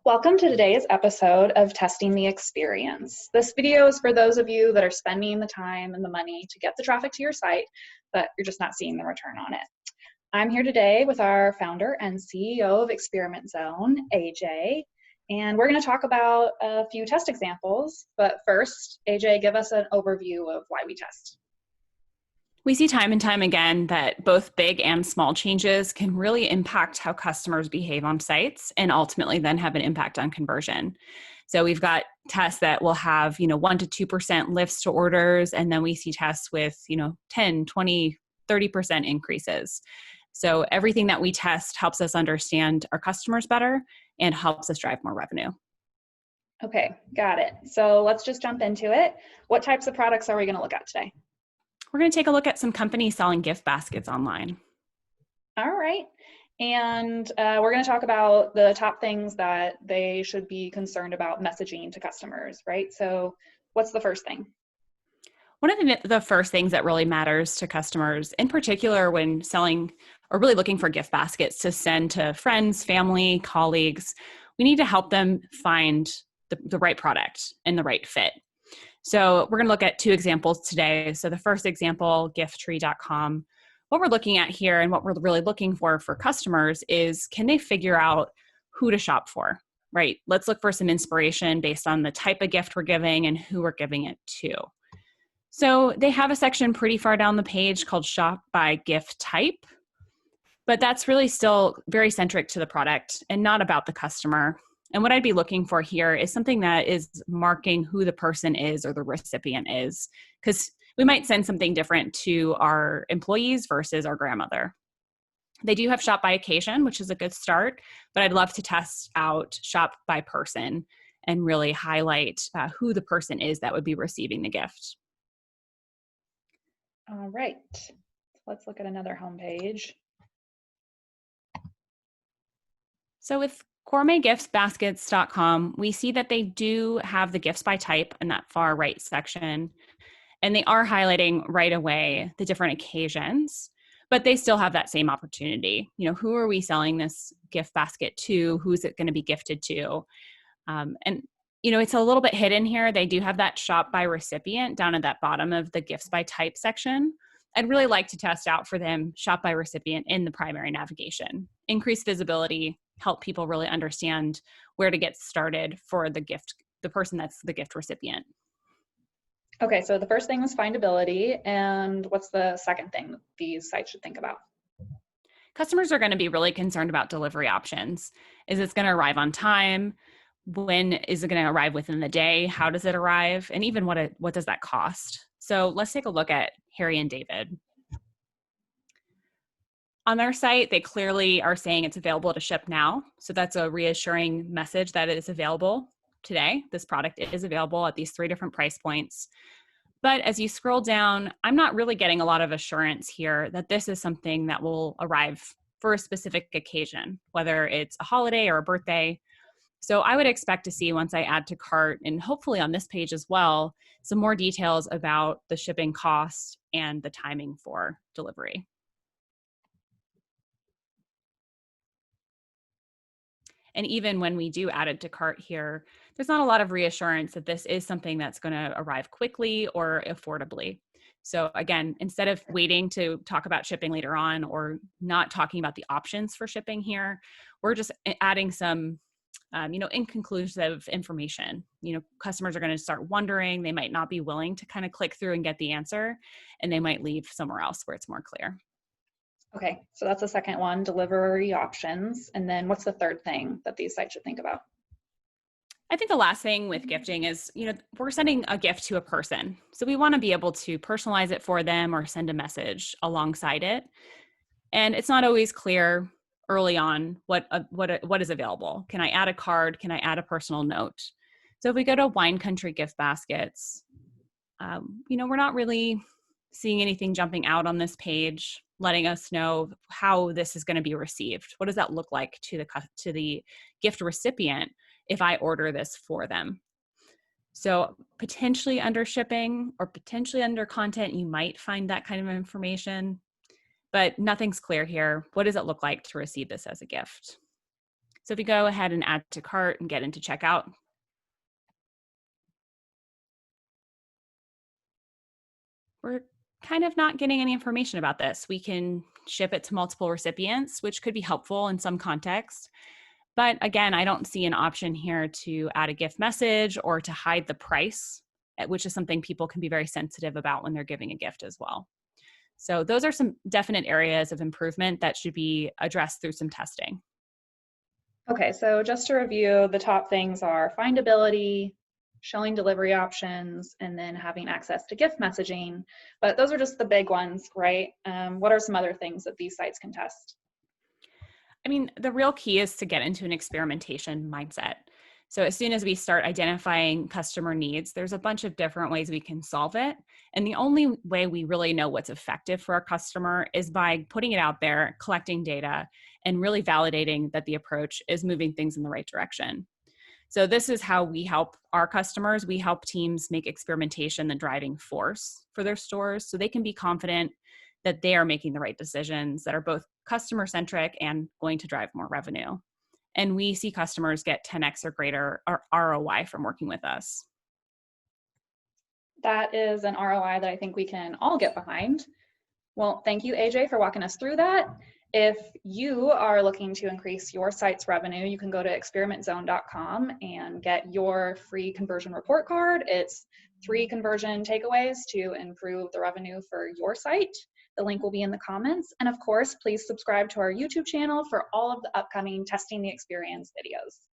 Welcome to today's episode of Testing the Experience. This video is for those of you that are spending the time and the money to get the traffic to your site, but you're just not seeing the return on it. I'm here today with our founder and CEO of Experiment Zone, AJ, and we're going to talk about a few test examples. But first, AJ, give us an overview of why we test. We see time and time again that both big and small changes can really impact how customers behave on sites and ultimately then have an impact on conversion. So we've got tests that will have, 1 to 2% lifts to orders, and then we see tests with, 10, 20, 30% increases. So everything that we test helps us understand our customers better and helps us drive more revenue. Okay, got it. So let's just jump into it. What types of products are we going to look at today? We're going to take a look at some companies selling gift baskets online. All right. And we're going to talk about the top things that they should be concerned about messaging to customers, right? So what's the first thing? One of the first things that really matters to customers, in particular when selling or really looking for gift baskets to send to friends, family, colleagues, we need to help them find the right product and the right fit. So we're going to look at two examples today. So the first example, Gifttreecom. What we're looking at here and what we're really looking for customers is, can they figure out who to shop for, right? Let's look for some inspiration based on the type of gift we're giving and who we're giving it to. So they have a section pretty far down the page called Shop by Gift Type, but that's really still very centric to the product and not about the customer. And what I'd be looking for here is something that is marking who the person is or the recipient is, because we might send something different to our employees versus our grandmother. They do have Shop by Occasion, which is a good start, but I'd love to test out Shop by Person and really highlight who the person is that would be receiving the gift. All right, let's look at another homepage. So with gourmetgiftsbaskets.com, we see that they do have the gifts by type in that far right section, and they are highlighting right away the different occasions, but they still have that same opportunity. Who are we selling this gift basket to? Who's it going to be gifted to? It's a little bit hidden here. They do have that shop by recipient down at that bottom of the gifts by type section. I'd really like to test out for them shop by recipient in the primary navigation. Increase visibility, help people really understand where to get started for the person that's the gift recipient. Okay, so the first thing was findability, and what's the second thing these sites should think about? Customers are going to be really concerned about delivery options. Is it going to arrive on time? When is it going to arrive within the day? How does it arrive? And even what does that cost? So let's take a look at Harry and David. On their site, they clearly are saying it's available to ship now. So that's a reassuring message that it is available today. This product is available at these 3 different price points. But as you scroll down, I'm not really getting a lot of assurance here that this is something that will arrive for a specific occasion, whether it's a holiday or a birthday. So I would expect to see, once I add to cart, and hopefully on this page as well, some more details about the shipping cost and the timing for delivery. And even when we do add it to cart here, there's not a lot of reassurance that this is something that's going to arrive quickly or affordably. So again, instead of waiting to talk about shipping later on or not talking about the options for shipping here, we're just adding some inconclusive information. Customers are going to start wondering. They might not be willing to kind of click through and get the answer, and they might leave somewhere else where it's more clear. Okay, so that's the second one, delivery options. And then what's the third thing that these sites should think about? I think the last thing with gifting is, we're sending a gift to a person. So we want to be able to personalize it for them or send a message alongside it. And it's not always clear early on what is available. Can I add a card? Can I add a personal note? So if we go to Wine Country gift baskets, we're not really seeing anything jumping out on this page, letting us know how this is going to be received. What does that look like to the gift recipient if I order this for them? So potentially under shipping or potentially under content, you might find that kind of information, but nothing's clear here. What does it look like to receive this as a gift? So if you go ahead and add to cart and get into checkout, we're kind of not getting any information about this. We can ship it to multiple recipients, which could be helpful in some context. But again, I don't see an option here to add a gift message or to hide the price, which is something people can be very sensitive about when they're giving a gift as well. So those are some definite areas of improvement that should be addressed through some testing. Okay, so just to review, the top things are findability, showing delivery options, and then having access to gift messaging. But those are just the big ones, right? What are some other things that these sites can test? I mean, the real key is to get into an experimentation mindset. So, as soon as we start identifying customer needs, there's a bunch of different ways we can solve it. And the only way we really know what's effective for our customer is by putting it out there, collecting data, and really validating that the approach is moving things in the right direction. So, this is how we help our customers. We help teams make experimentation the driving force for their stores so they can be confident that they are making the right decisions that are both customer centric and going to drive more revenue. And we see customers get 10x or greater ROI from working with us. That is an ROI that I think we can all get behind. Well, thank you, AJ, for walking us through that. If you are looking to increase your site's revenue, you can go to experimentzone.com and get your free conversion report card. It's 3 conversion takeaways to improve the revenue for your site. The link will be in the comments. And of course, please subscribe to our YouTube channel for all of the upcoming Testing the Experience videos.